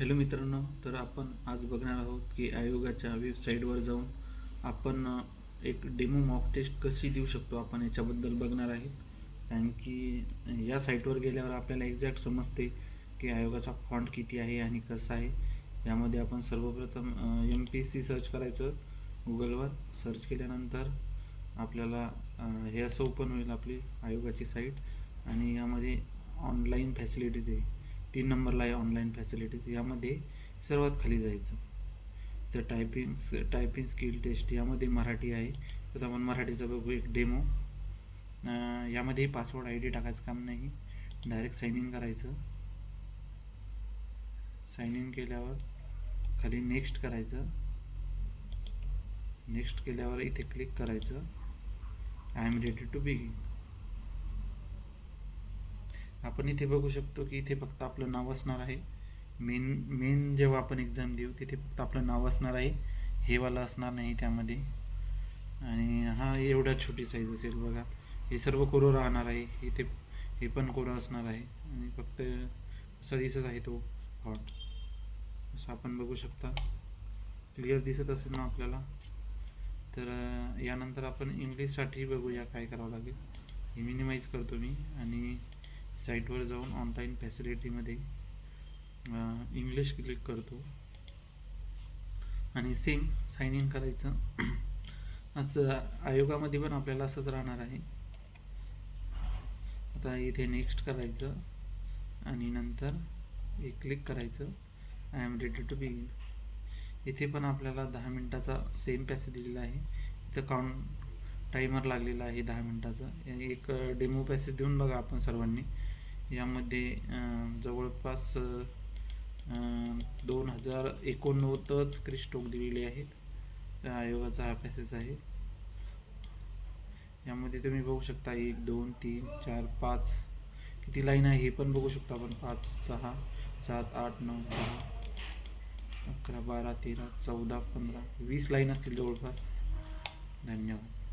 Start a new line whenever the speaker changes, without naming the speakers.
Hello मित्रांनो, तर आपण आज बघणार आहोत की आयोगाच्या वेबसाईटवर जाऊन आपण एक डेमो मॉक टेस्ट कशी देऊ शकतो आपण याच्याबद्दल बघणार आहे. कारण की या साईटवर गेल्यावर आपल्याला एक्झॅक्ट समजते की आयोगाचा फॉन्ट किती आहे आणि कसा आहे. यामध्ये आपण सर्वप्रथम MPSC सर्च करायचं. गुगलवर सर्च केल्यानंतर आपल्याला हे असं ओपन होईल आपली आयोगाची साईट आणि यामध्ये ऑनलाईन फॅसिलिटीज आहे. 3 नंबरला आहे ऑनलाईन फॅसिलिटीज. यामध्ये सर्वात खाली जायचं तर टायपिंग स्किल टेस्ट यामध्ये मराठी आहे. तर आपण मराठीचा बघू एक डेमो. यामध्ये पासवर्ड ID टाकायचं काम नाही, डायरेक्ट साइन इन करायचं. साइन इन केल्यावर खाली नेक्स्ट करायचं. नेक्स्ट केल्यावर इथे क्लिक करायचं. I am ready to begin. आपण इथे बघू शकतो की इथे फक्त आपलं नाव असणार आहे. मेन जेव्हा आपण एक्झाम देऊ तिथे फक्त आपलं नाव असणार आहे, हे वाला असणार नाही त्यामध्ये. आणि हा एवढा छोटी साईज असेल बघा. हे सर्व कोरं राहणार आहे. इथे हे पण कोरं असणार आहे आणि फक्त असा दिसत आहे तो फॉन्ट. असं आपण बघू शकता. क्लिअर दिसत असेल ना आपल्याला. तर यानंतर आपण इंग्लिशसाठी बघूया काय करावं लागेल. हे मिनिमाइज करतो मी आणि साईटवर जाऊन ऑनलाईन फॅसिलिटीमध्ये इंग्लिश क्लिक करतो आणि सेम साइन इन करायचं. असं आयोगामध्ये पण आपल्याला असंच राहणार आहे. आता इथे नेक्स्ट करायचं आणि नंतर एक क्लिक करायचं. I am ready to begin. इथे पण आपल्याला 10 मिनटाचा सेम पॅसेज दिलेला आहे. इथं टायमर लागलेला आहे 10 मिनटाचा. एक डेमो पॅसेज देऊन बघा आपण सर्वांनी. यामध्ये जवळपास 2089च क्रिस्टोक दिलेले आहेत. आयोगाचा हा पॅसेज आहे. यामध्ये तुम्ही बघू शकता 1 2 3 4 5 किती लाईन आहे हे पण बघू शकता आपण. 5 6 7 8 9 10 11 12 13 14 15 20 लाईन असतील जवळपास. धन्यवाद.